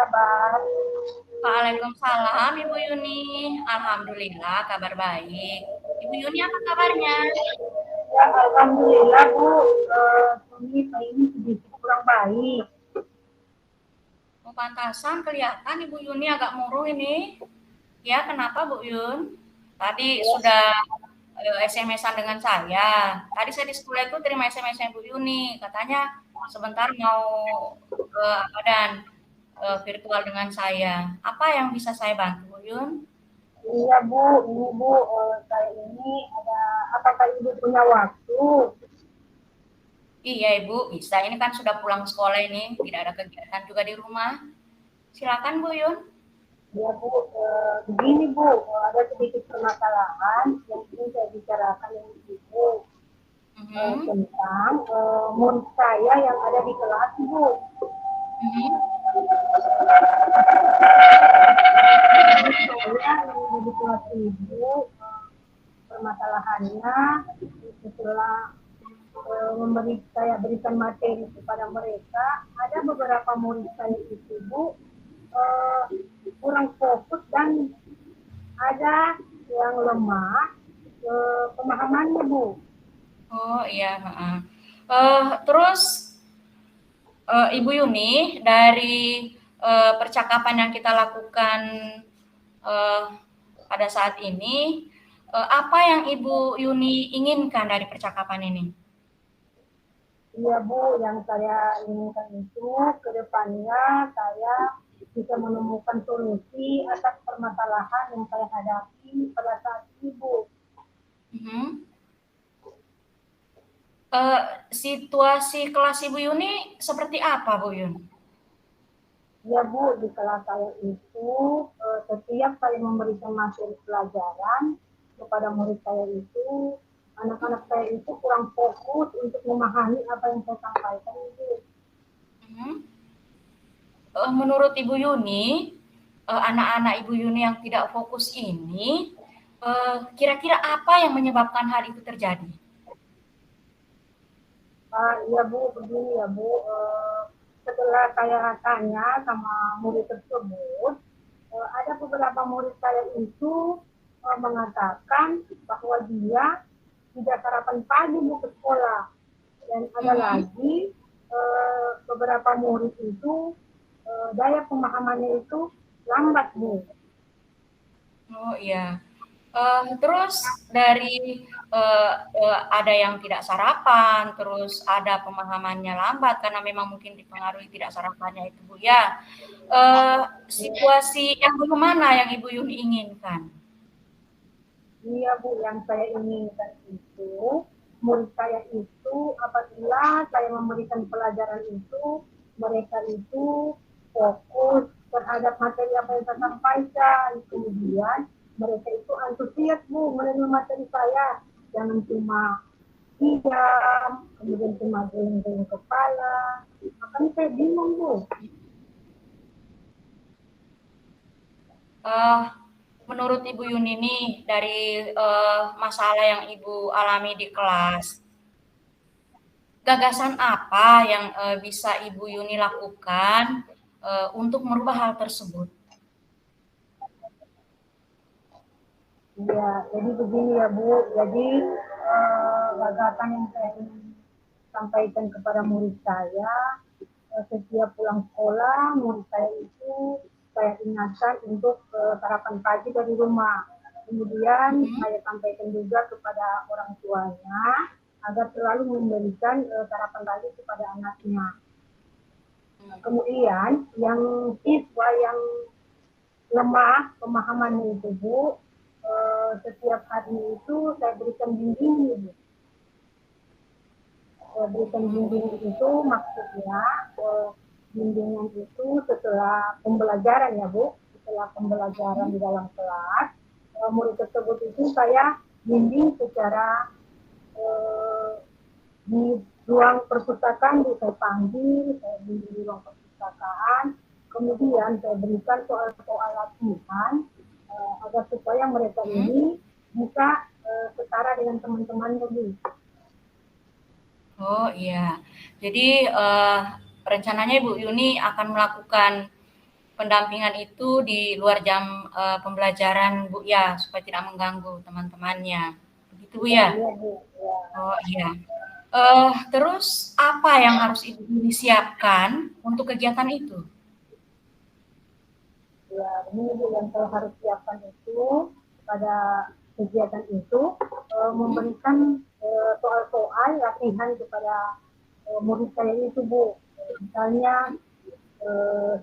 kabar? Waalaikumsalam Ibu Yuni. Alhamdulillah kabar baik. Ibu Yuni apa kabarnya? Ya, alhamdulillah Bu. Ini sedikit kurang baik. Pantasan kelihatan Ibu Yuni agak murung ini. Ya, kenapa Bu Yun? Tadi Ya, sudah SMS-an dengan saya. Tadi saya di sekolah itu terima SMS-nya Bu Yuni. Katanya sebentar mau apa dan virtual dengan saya. Apa yang bisa saya bantu Bu Yun? iya Bu. Ini Bu, saya ini ada. Apakah Ibu punya waktu? Iya Ibu, bisa. Ini kan sudah pulang sekolah ini, tidak ada kegiatan juga di rumah. Silakan Bu Yun. Ya Bu, begini Bu, ada sedikit permasalahan yang ingin saya bicarakan dengan Ibu Mhm. tentang murid saya yang ada di kelas Bu. Mhm. Saya yang ada di kelas Ibu, permasalahannya setelah saya berikan materi kepada mereka, ada beberapa murid saya itu Bu eh, kurang fokus dan ada yang lemah pemahamannya Bu. Oh iya, heeh. Terus Ibu Yuni dari percakapan yang kita lakukan eh, pada saat ini, apa yang Ibu Yuni inginkan dari percakapan ini? Iya Bu, yang saya inginkan itu ke depannya saya bisa menemukan solusi atas permasalahan yang saya hadapi pada saat ini Bu. Mhm. Eh, Situasi kelas Ibu Yuni seperti apa, Bu Yun? Ya Bu, di kelas saya itu setiap saya memberikan materi pelajaran kepada murid saya itu, anak-anak saya itu kurang fokus untuk memahami apa yang saya sampaikan itu. Mhm. Menurut Ibu Yuni, anak-anak Ibu Yuni yang tidak fokus ini, kira-kira apa yang menyebabkan hal itu terjadi? Iya Bu, begini ya Bu, setelah saya tanya sama murid tersebut, ada beberapa murid saya itu mengatakan bahwa dia tidak sarapan pagi Bu ke sekolah. Dan ada Mhm. lagi beberapa murid itu daya pemahamannya itu lambat Bu. Oh iya. Terus dari ada yang tidak sarapan, terus ada pemahamannya lambat karena memang mungkin dipengaruhi tidak sarapannya itu Bu ya. Situasi yang bagaimana yang Ibu Yuni inginkan? Iya Bu, yang saya inginkan itu murid saya itu apabila saya memberikan pelajaran itu mereka itu fokus terhadap materi apa yang saya sampaikan, kemudian mereka itu antusias Bu menerima materi saya, jangan cuma diam, kemudian cuma geleng-geleng kepala, makanya saya bingung Bu. Eh, Menurut Ibu Yuni nih dari masalah yang Ibu alami di kelas, gagasan apa yang bisa Ibu Yuni lakukan untuk merubah hal tersebut? Iya, jadi begini ya Bu. Jadi gagasan yang saya ingin sampaikan kepada murid saya, setiap pulang sekolah, murid saya itu saya ingatkan untuk sarapan pagi dari rumah. Kemudian Mhm. saya sampaikan juga kepada orang tuanya agar selalu memberikan sarapan pagi kepada anaknya. Kemudian yang siswa yang lemah pemahamannya itu Bu, setiap hari itu saya berikan bimbing Bu. Saya berikan bimbing itu maksudnya bimbingan itu setelah pembelajaran ya Bu, setelah pembelajaran di dalam kelas, murid tersebut itu saya bimbing secara eh, di ruang perpustakaan saya panggil, saya bimbing di ruang perpustakaan, kemudian saya berikan soal-soal latihan agar supaya mereka Mhm. ini bisa setara dengan teman-temannya Bu. Oh iya, jadi rencananya Ibu Yuni akan melakukan pendampingan itu di luar jam pembelajaran Bu ya, supaya tidak mengganggu teman-temannya. Begitu Bu Ya, ya? iya Bu. Ya. Oh iya. Terus apa yang harus Ibu disiapkan untuk kegiatan itu? Ya, ini Bu yang saya harus siapkan itu pada kegiatan itu memberikan soal-soal latihan kepada murid saya itu Bu. Misalnya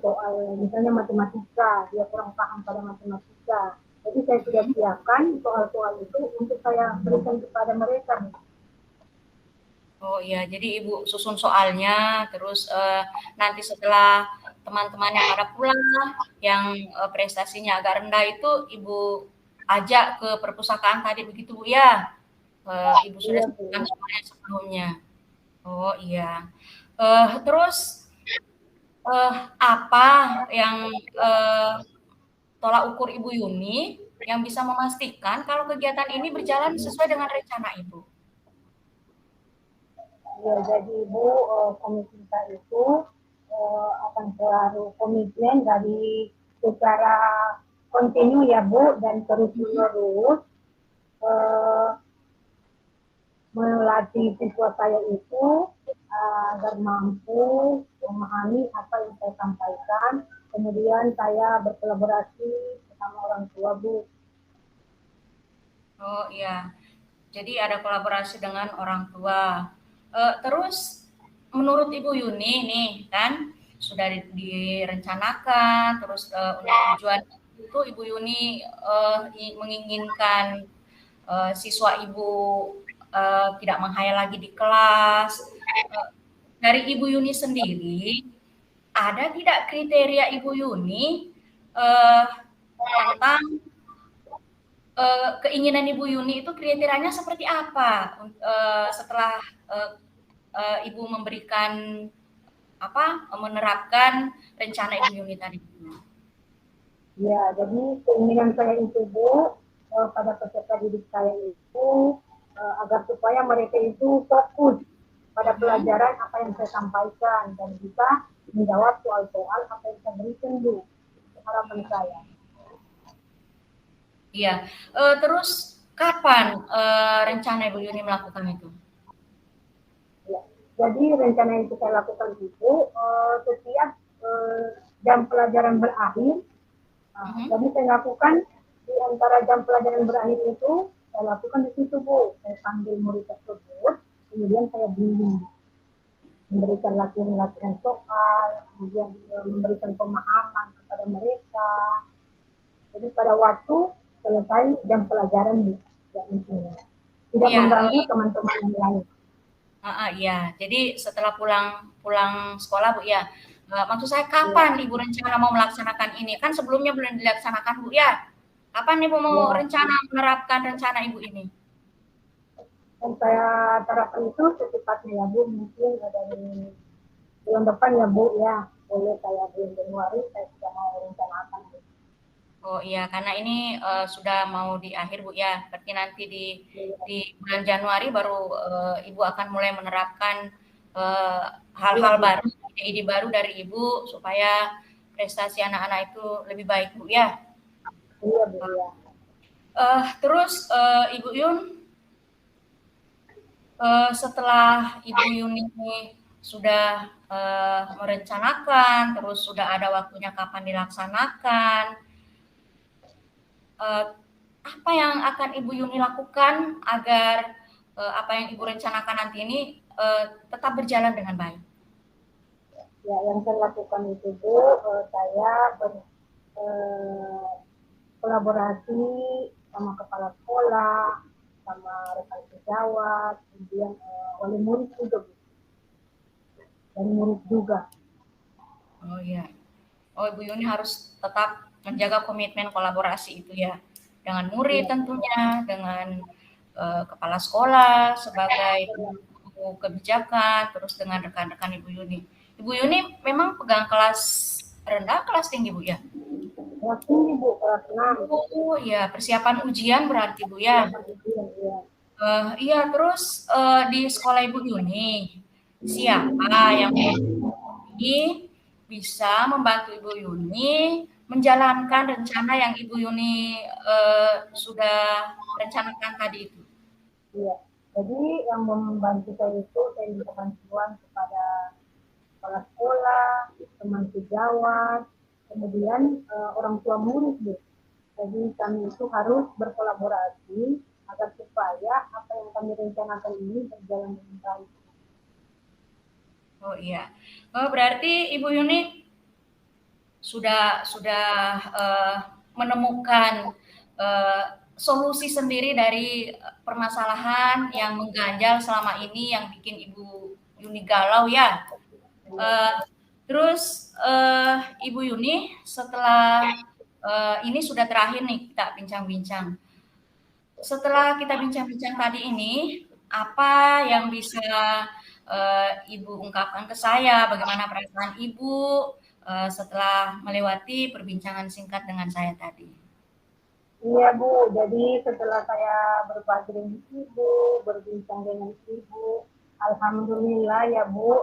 soal misalnya matematika, dia kurang paham pada matematika. Jadi saya sudah siapkan soal-soal itu untuk saya berikan kepada mereka. Oh iya, jadi Ibu susun soalnya, terus nanti setelah teman-teman yang pada pulang, yang prestasinya agak rendah itu Ibu ajak ke perpustakaan tadi begitu Bu ya? Ibu sudah Iya siapkan Bu. soalnya sebelumnya. Oh iya. Terus apa yang tolak ukur Ibu Yuni yang bisa memastikan kalau kegiatan ini berjalan sesuai dengan rencana Ibu? Ya, jadi Bu, komisi kita itu akan selalu komitmen dari secara kontinu ya Bu, dan terus menerus eh, melatih siswa saya itu agar mampu memahami apa yang saya sampaikan. Kemudian saya berkolaborasi sama orang tua Bu. Oh iya. Jadi ada kolaborasi dengan orang tua. Terus menurut Ibu Yuni nih kan sudah direncanakan, terus untuk tujuan itu Ibu Yuni menginginkan siswa Ibu tidak menghayal lagi di kelas. Eh, dari Ibu Yuni sendiri, ada tidak kriteria Ibu Yuni eh, tentang keinginan Ibu Yuni itu kriterianya seperti apa setelah uh, Ibu memberikan menerapkan rencana Ibu Yuni tadi? Ya, jadi keinginan saya itu Bu, pada peserta didik saya itu agar supaya mereka itu fokus pada pelajaran apa yang saya sampaikan dan bisa menjawab soal-soal apa yang saya berikan Bu. Itu harapan saya. Iya. Terus kapan rencana Ibu Yuni melakukan itu? Ya. Jadi rencana yang saya lakukan itu setiap jam pelajaran berakhir. Jadi saya lakukan di antara jam pelajaran berakhir itu, saya lakukan di situ Bu. Saya panggil murid tersebut, kemudian saya bimbing, memberikan latihan-latihan soal, kemudian memberikan pemahaman kepada mereka. Jadi pada waktu selesai jam pelajaran Bu, ya, intinya. Tidak Iya, mengganggu teman-teman yang lain. iya. Jadi setelah pulang pulang sekolah Bu ya. Maksud saya Ya, kapan Ibu rencana mau melaksanakan ini? Kan sebelumnya belum dilaksanakan Bu ya. Kapan Ibu mau ya. rencana menerapkan rencana Ibu ini? Dan saya terapkan itu secepatnya ya Bu, mungkin dari bulan depan ya Bu ya. Boleh saya bulan Januari saya sudah mau rencanakan. Oh iya, karena ini sudah mau di akhir Bu ya. Berarti nanti di bulan Januari baru Ibu akan mulai menerapkan eh, Iya hal-hal Bu. baru, ide-ide baru dari Ibu supaya prestasi anak-anak itu lebih baik Bu ya. Iya Bu ya. Terus Ibu Yun, setelah Ibu Yuni sudah merencanakan, terus sudah ada waktunya kapan dilaksanakan, eh, apa yang akan Ibu Yuni lakukan agar apa yang Ibu rencanakan nanti ini tetap berjalan dengan baik? Ya, yang saya lakukan itu Bu, saya berkolaborasi sama kepala sekolah, sama rekan sejawat, kemudian wali murid juga Bu, dan murid juga. Oh iya. Oh Ibu Yuni harus tetap menjaga komitmen kolaborasi itu ya. Dengan murid Iya, tentunya, dengan kepala sekolah sebagai pemangku kebijakan, terus dengan rekan-rekan Ibu Yuni. Ibu Yuni memang pegang kelas rendah, kelas tinggi Bu ya? kelas tinggi Bu, kelas 6. Oh ya, persiapan ujian berarti Bu ya? Silakan ujian, ya. Iya, terus di sekolah Ibu Yuni, siapa yang ini bisa membantu Ibu Yuni menjalankan rencana yang Ibu Yuni sudah rencanakan tadi itu. Iya. Jadi yang membantu saya itu saya minta bantuan kepada kepala sekolah, teman sejawat, kemudian orang tua murid, Bu. Jadi kami itu harus berkolaborasi agar supaya apa yang kami rencanakan ini berjalan dengan baik. Oh iya, berarti Ibu Yuni sudah menemukan solusi sendiri dari permasalahan yang mengganjal selama ini yang bikin Ibu Yuni galau ya. Terus Ibu Yuni setelah ini sudah terakhir nih kita bincang-bincang. Setelah kita bincang-bincang tadi ini, apa yang bisa Ibu ungkapkan ke saya? Bagaimana perasaan Ibu setelah melewati perbincangan singkat dengan saya tadi? Iya, Bu. Jadi setelah saya berbagi dengan Ibu, berbincang dengan Ibu, alhamdulillah ya, Bu,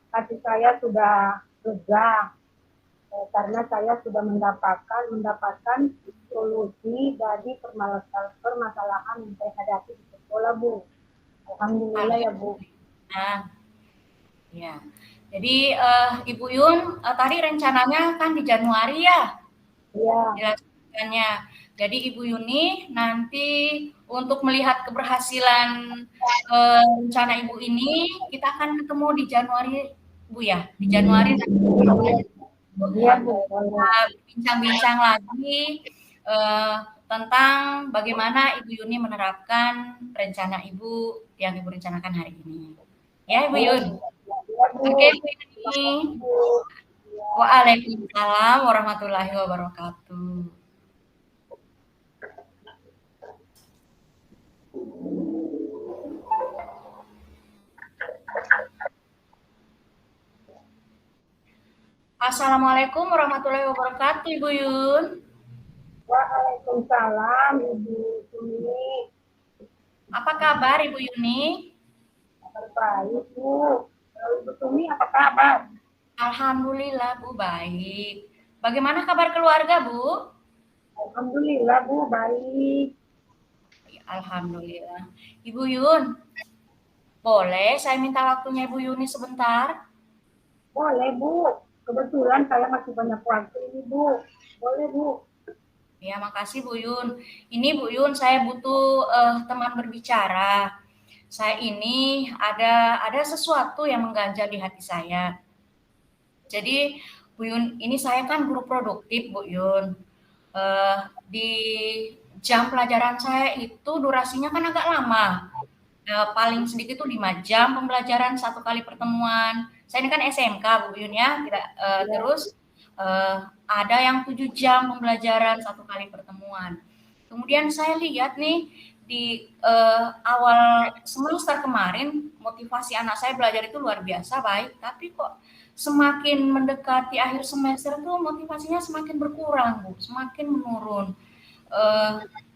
hati saya sudah lega karena saya sudah mendapatkan solusi dari permasalahan yang saya hadapi di sekolah, Bu. Alhamdulillah ya, Bu. Nah, ya. Jadi Ibu Yun tadi rencananya kan di Januari ya? Iya. Dilaksanakannya. Jadi Ibu Yuni nanti untuk melihat keberhasilan rencana Ibu ini, kita akan ketemu di Januari, Bu ya. Di Januari nanti Iya, Bu. bincang-bincang lagi tentang bagaimana Ibu Yuni menerapkan rencana Ibu yang Ibu rencanakan hari ini. Ya, Ibu Yun. Oke, Ibu Yuni. Waalaikumsalam warahmatullahi wabarakatuh. Assalamualaikum warahmatullahi wabarakatuh, Ibu Yun. Waalaikumsalam, Ibu Yuni. Apa kabar, Ibu Yuni? Kabar baik, Bu. Ibu Yuni, apa kabar? Alhamdulillah, Bu, baik. Bagaimana kabar keluarga, Bu? Alhamdulillah, Bu, baik. Alhamdulillah. Ibu Yun, boleh saya minta waktunya Ibu Yuni sebentar? Boleh, Bu. Kebetulan saya masih banyak waktu ini, Bu. Boleh, Bu. Ya, makasih Bu Yun. Ini Bu Yun, saya butuh teman berbicara. Saya ini ada sesuatu yang mengganjal di hati saya. Jadi Bu Yun, ini saya kan guru produktif Bu Yun. Di jam pelajaran saya itu durasinya kan agak lama. Paling sedikit itu 5 jam pembelajaran satu kali pertemuan. Saya ini kan SMK Bu Yun ya. Terus ada yang 7 jam pembelajaran satu kali pertemuan. Kemudian saya lihat nih di awal semester kemarin motivasi anak saya belajar itu luar biasa baik, tapi kok semakin mendekati akhir semester tuh motivasinya semakin berkurang, Bu, semakin menurun.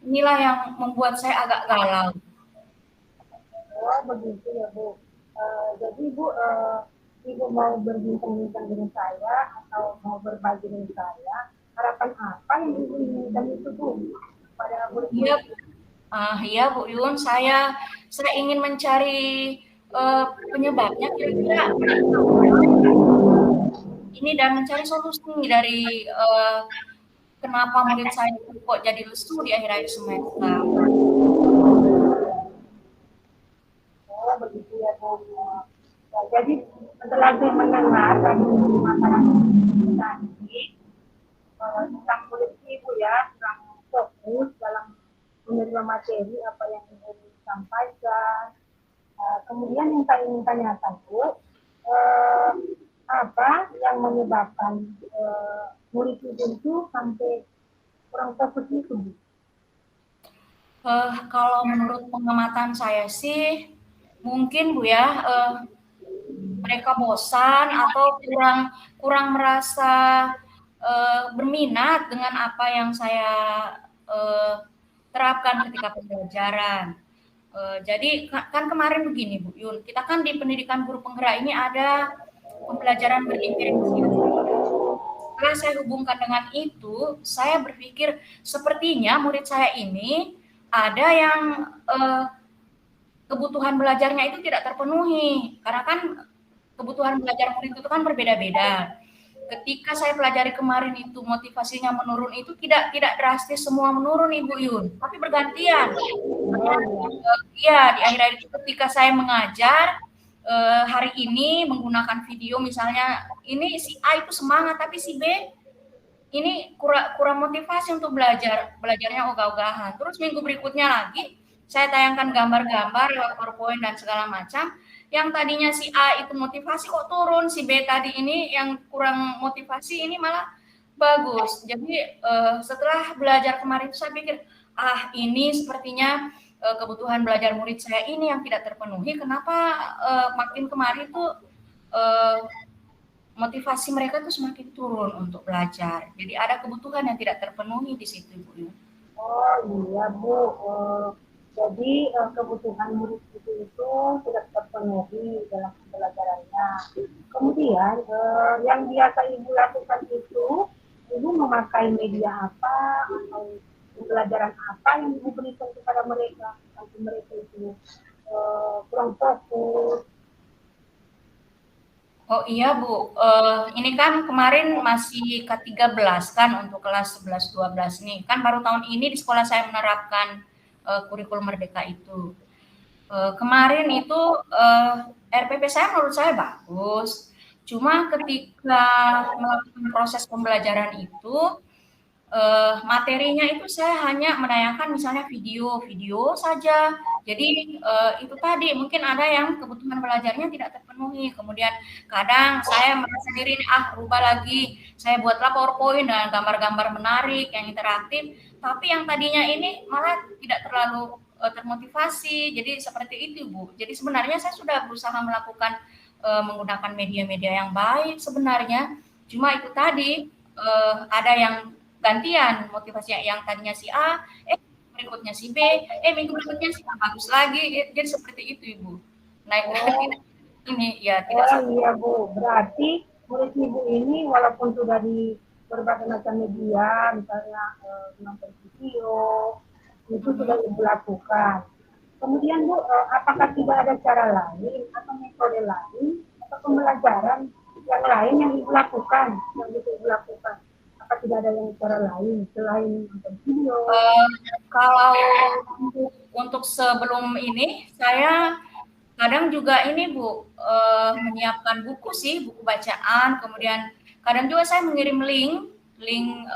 Inilah yang membuat saya agak galau. Oh, begitu ya, Bu. Jadi, Bu, Ibu mau berbincang-bincang dengan saya atau mau berbagi dengan saya, harapan apa yang Ibu inginkan itu, Bu? Pada Iya, iya Bu Yun, saya ingin mencari penyebabnya kira-kira ini dan mencari solusi dari kenapa murid saya kok jadi lesu di akhir-akhir semester. Oh, begitu ya, Bu. Ya, jadi setelah saya mendengar dari masalah tadi tentang murid Ibu ya, kurang fokus dalam menerima materi apa yang Ibu sampaikan. Kemudian yang saya ingin tanyakan, Bu, apa yang menyebabkan murid itu sampai kurang fokus itu, Bu? Kalau menurut pengamatan saya sih, mungkin Bu ya, mereka bosan atau kurang merasa berminat dengan apa yang saya terapkan ketika pembelajaran. Jadi kan kemarin begini Bu Yun, kita kan di pendidikan guru penggerak ini ada pembelajaran berdiferensiasi. Setelah saya hubungkan dengan itu, saya berpikir sepertinya murid saya ini ada yang kebutuhan belajarnya itu tidak terpenuhi. Karena kan kebutuhan belajar murid itu kan berbeda-beda. Ketika saya pelajari kemarin itu motivasinya menurun itu tidak drastis semua menurun Ibu Yun, tapi bergantian. Iya, di akhir-akhir itu ketika saya mengajar hari ini menggunakan video misalnya, ini si A itu semangat tapi si B ini kurang motivasi untuk belajarnya ogah-ogahan. Terus minggu berikutnya lagi saya tayangkan gambar-gambar lewat PowerPoint dan segala macam. Yang tadinya si A itu motivasi kok turun, si B tadi ini yang kurang motivasi ini malah bagus. Jadi setelah belajar kemarin itu saya pikir, ini sepertinya kebutuhan belajar murid saya ini yang tidak terpenuhi. Kenapa makin kemarin tuh motivasi mereka tuh semakin turun untuk belajar. Jadi ada kebutuhan yang tidak terpenuhi di situ, Bu. Oh iya Bu, jadi kebutuhan murid itu tidak terpenuhi dalam pembelajarannya. Kemudian yang biasa Ibu lakukan itu, Ibu memakai media apa atau pembelajaran apa yang Ibu berikan kepada mereka sampai mereka itu kurang fokus. Oh iya Bu, ini kan kemarin masih K13 kan untuk kelas 11-12 nih. Kan baru tahun ini di sekolah saya menerapkan kurikulum merdeka itu. Kemarin itu RPP saya menurut saya bagus. Cuma ketika melakukan proses pembelajaran itu, materinya itu saya hanya menayangkan misalnya video saja. Jadi itu tadi mungkin ada yang kebutuhan belajarnya tidak terpenuhi. Kemudian kadang saya merasa diri ini rubah lagi. Saya buatlah PowerPoint dan gambar-gambar menarik yang interaktif. Tapi yang tadinya ini malah tidak terlalu termotivasi. Jadi seperti itu Bu. Jadi sebenarnya saya sudah berusaha melakukan menggunakan media-media yang baik sebenarnya. Cuma itu tadi ada yang gantian motivasinya, yang tadinya si A, berikutnya si B, minggu berikutnya si A bagus lagi. Jadi seperti itu Ibu. Nah, ini ya tidak Oh iya Bu, berarti murid Ibu ini walaupun sudah di berbagai macam media, misalnya nonton video, itu sudah Ibu lakukan. Kemudian Bu, apakah tidak ada cara lain atau metode lain atau pembelajaran yang lain yang Ibu lakukan, yang bisa Ibu lakukan? Apa tidak ada yang cara lain selain nonton video? Kalau untuk sebelum ini saya kadang juga ini Bu menyiapkan buku sih, buku bacaan, kemudian kadang juga saya mengirim link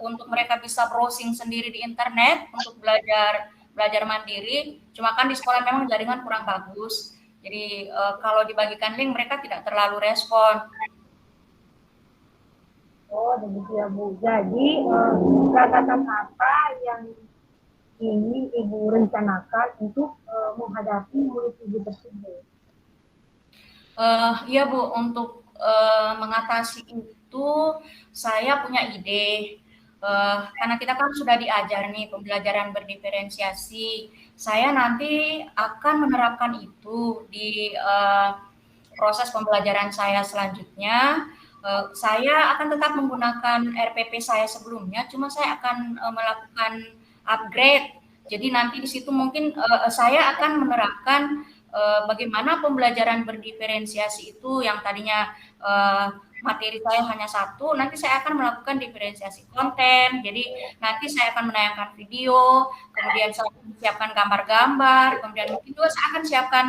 untuk mereka bisa browsing sendiri di internet untuk belajar mandiri. Cuma kan di sekolah memang jaringan kurang bagus. Jadi kalau dibagikan link mereka tidak terlalu respon. Oh, begitu ya Bu. Jadi gagasan apa yang ini Ibu rencanakan untuk menghadapi murid Ibu tersebut? Iya Bu, untuk mengatasi itu saya punya ide. Karena kita kan sudah diajar nih pembelajaran berdiferensiasi. Saya nanti akan menerapkan itu di proses pembelajaran saya selanjutnya. Saya akan tetap menggunakan RPP saya sebelumnya, cuma saya akan melakukan upgrade. Jadi nanti di situ mungkin saya akan menerapkan bagaimana pembelajaran berdiferensiasi itu yang tadinya materi saya hanya satu, nanti saya akan melakukan diferensiasi konten. Jadi nanti saya akan menayangkan video, kemudian saya akan siapkan gambar-gambar, kemudian mungkin juga saya akan siapkan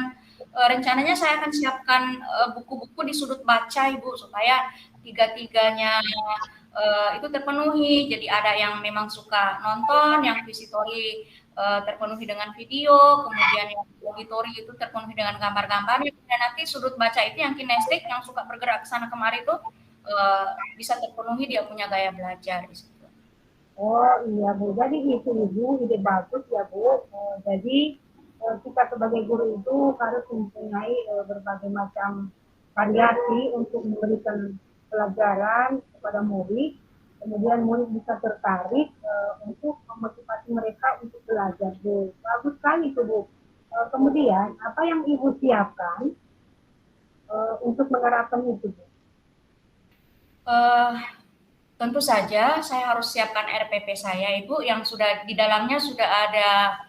rencananya saya akan siapkan buku-buku di sudut baca Ibu supaya tiga-tiganya itu terpenuhi. Jadi ada yang memang suka nonton, yang visitori terpenuhi dengan video, kemudian yang auditori itu terpenuhi dengan gambar-gambarnya, dan nanti sudut baca itu yang kinestik, yang suka bergerak ke sana kemari itu bisa terpenuhi, dia punya gaya belajar di situ. Oh iya Bu, jadi itu Ibu ide bagus ya Bu. Jadi kita sebagai guru itu harus mempunyai berbagai macam variasi untuk memberikan pelajaran kepada murid. Kemudian murid bisa tertarik untuk memotivasi mereka untuk belajar Bu. Bagus sekali itu Bu. Kemudian apa yang Ibu siapkan untuk menerapkan itu? Uh, Tentu saja saya harus siapkan RPP saya, Ibu, yang sudah di dalamnya sudah ada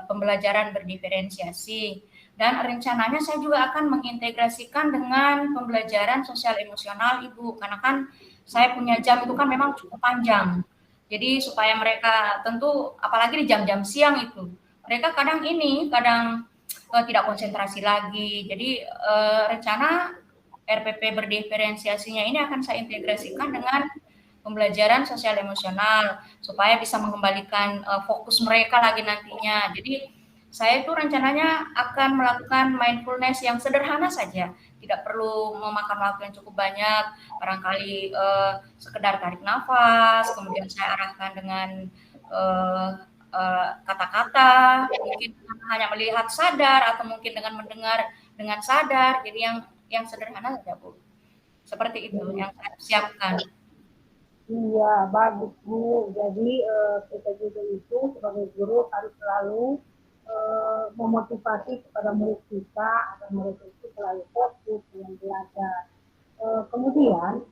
pembelajaran berdiferensiasi. Dan rencananya saya juga akan mengintegrasikan dengan pembelajaran sosial emosional, Ibu, karena kan saya punya jam itu kan memang cukup panjang. Jadi supaya mereka tentu, apalagi di jam-jam siang itu, mereka kadang tidak konsentrasi lagi. Jadi rencana RPP berdiferensiasinya ini akan saya integrasikan dengan pembelajaran sosial emosional supaya bisa mengembalikan fokus mereka lagi nantinya. Jadi saya itu rencananya akan melakukan mindfulness yang sederhana saja, tidak perlu memakan waktu yang cukup banyak, barangkali sekedar tarik nafas, kemudian saya arahkan dengan kata-kata, mungkin hanya melihat sadar atau mungkin dengan mendengar dengan sadar. Jadi yang sederhana saja, Bu. Seperti itu yang saya siapkan. Iya, bagus Bu. Jadi kita juga itu sebagai guru harus selalu memotivasi kepada murid kita agar murid itu selalu fokus dengan belajar. Kemudian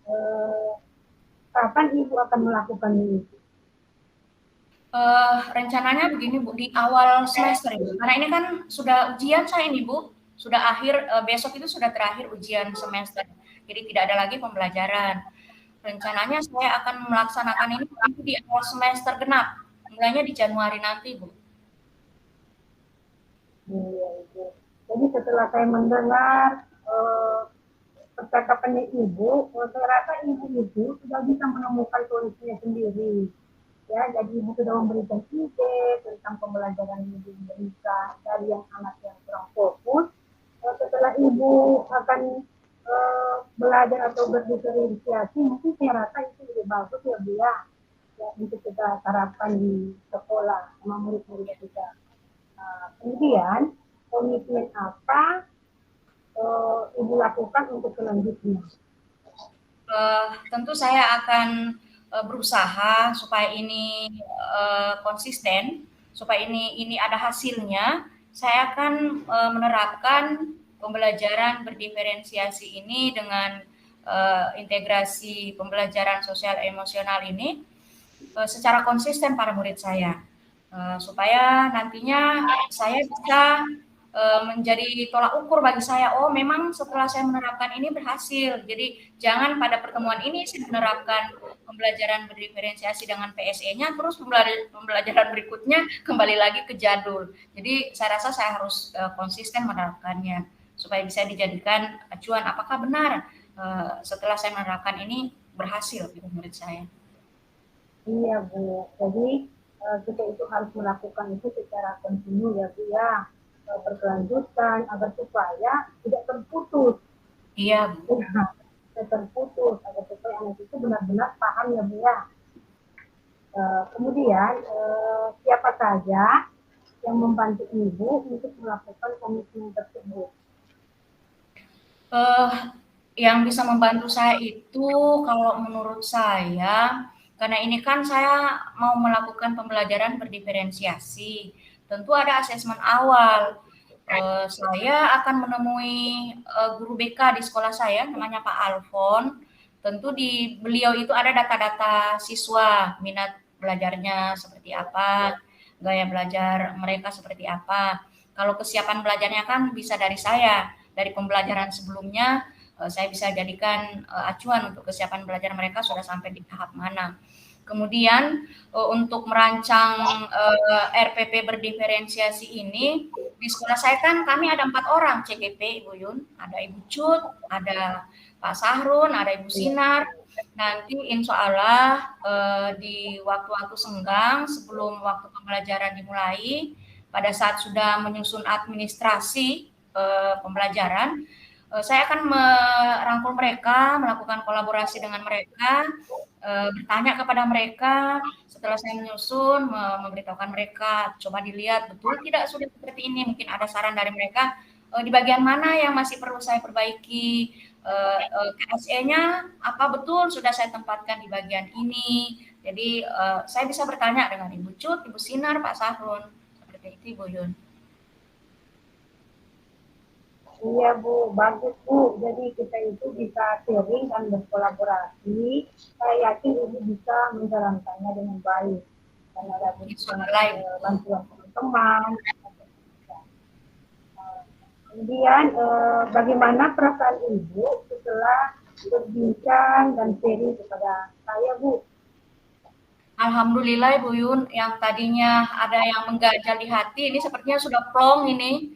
kapan Ibu akan melakukan ini? Rencananya begini Bu, di awal semester Ibu, karena ini kan sudah ujian saya ini Bu, sudah akhir, besok itu sudah terakhir ujian semester, jadi tidak ada lagi pembelajaran. Rencananya saya akan melaksanakan ini nanti di awal semester genap, mulainya di Januari nanti Bu. Iya, Ibu. Jadi setelah saya mendengar percakapannya Ibu, saya rasa Ibu itu sudah bisa menemukan solusinya sendiri. Ya, jadi Ibu sudah memberikan ide tentang pembelajaran yang diberikan dari yang anak yang kurang fokus. Setelah Ibu akan belajar atau berdiferensiasi, mungkin saya rasa itu lebih bagus ya Bu ya, ya untuk kita terapkan di sekolah sama murid-murid kita. Kemudian komitmen apa Ibu lakukan untuk selanjutnya? Tentu saya akan berusaha supaya ini konsisten, supaya ini ada hasilnya. Saya akan menerapkan pembelajaran berdiferensiasi ini dengan integrasi pembelajaran sosial emosional ini secara konsisten pada murid saya, supaya nantinya saya bisa menjadi tolak ukur bagi saya. Oh, memang setelah saya menerapkan ini berhasil. Jadi jangan pada pertemuan ini saya menerapkan pembelajaran berdiferensiasi dengan PSE-nya, terus pembelajaran berikutnya kembali lagi ke jadul. Jadi saya rasa saya harus konsisten menerapkannya supaya bisa dijadikan acuan apakah benar setelah saya menerapkan ini berhasil gitu menurut saya. Iya Bu, jadi kita itu harus melakukan itu secara kontinu ya Bu ya, berkelanjutan agar supaya tidak terputus. Iya Bu. Tidak terputus agar supaya anak itu benar-benar paham ya Bu ya. Kemudian siapa saja yang membantu Ibu untuk melakukan komitmen tersebut? Yang bisa membantu saya itu kalau menurut saya, karena ini kan saya mau melakukan pembelajaran berdiferensiasi, tentu ada asesmen awal. Saya akan menemui guru BK di sekolah saya, namanya Pak Alfon. Tentu di beliau itu ada data-data siswa, minat belajarnya seperti apa, gaya belajar mereka seperti apa. Kalau kesiapan belajarnya kan bisa dari saya, dari pembelajaran sebelumnya saya bisa jadikan acuan untuk kesiapan belajar mereka sudah sampai di tahap mana. Kemudian untuk merancang RPP berdiferensiasi ini di sekolah saya kan kami ada 4 orang CGP Ibu Yun, ada Ibu Cut, ada Pak Sahrun, ada Ibu Sinar. Nanti insya Allah di waktu-waktu senggang sebelum waktu pembelajaran dimulai, pada saat sudah menyusun administrasi pembelajaran, saya akan merangkul mereka, melakukan kolaborasi dengan mereka, bertanya kepada mereka, setelah saya menyusun, memberitahukan mereka, coba dilihat betul tidak sudah seperti ini, mungkin ada saran dari mereka, di bagian mana yang masih perlu saya perbaiki, KSE-nya apa betul sudah saya tempatkan di bagian ini. Jadi saya bisa bertanya dengan Ibu Cut, Ibu Sinar, Pak Sahrun, seperti itu Ibu Yun. Iya Bu, bagus Bu. Jadi kita itu bisa sharing dan berkolaborasi. Saya yakin ini bisa menjalankannya dengan baik. Karena ada dengan Insyaallah Ibu. bantuan teman-teman. Kemudian bagaimana perasaan Ibu setelah berbincang dan sharing kepada saya Bu? Alhamdulillah Ibu Yun, yang tadinya ada yang mengganjal di hati, ini sepertinya sudah plong ini.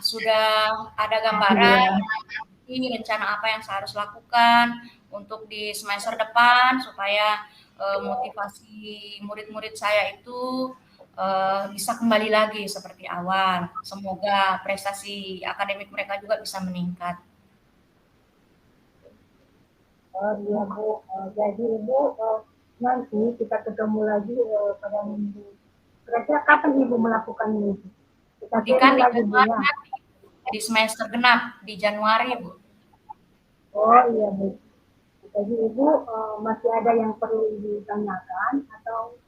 Sudah ada gambaran Iya. ini rencana apa yang saya harus lakukan untuk di semester depan supaya motivasi murid-murid saya itu bisa kembali lagi seperti awal. Semoga prestasi akademik mereka juga bisa meningkat. Iya Bu. Jadi Ibu nanti kita ketemu lagi pada minggu. Kira-kira kapan Ibu melakukan ini? Kita Kan sharing di lagi Bu Januari ya. nanti, di semester genap di Januari Bu. Oh iya Bu. Jadi Ibu masih ada yang perlu Ibu tanyakan atau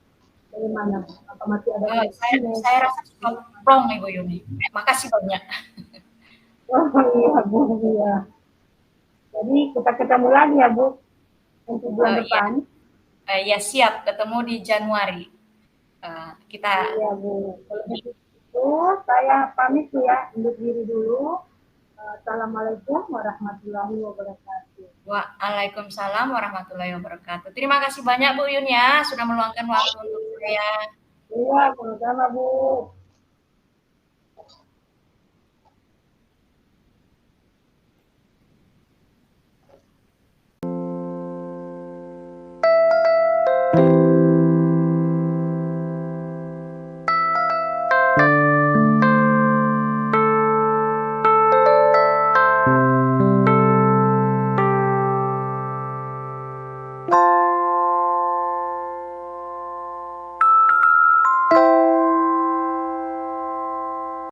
bagaimana Bu? Apa masih ada Saya, question? saya rasa sudah plong Ibu Yuni. Makasih banyak. Oh iya Bu, iya. Jadi kita ketemu lagi ya Bu untuk bulan Iya, depan. ya siap ketemu di Januari. Kita Iya Bu. Kalau begitu saya pamit Bu ya, undur diri dulu. Assalamualaikum warahmatullahi wabarakatuh. Waalaikumsalam warahmatullahi wabarakatuh. Terima kasih banyak Bu Yun ya sudah meluangkan waktu untuk saya. Iya, sama-sama Bu.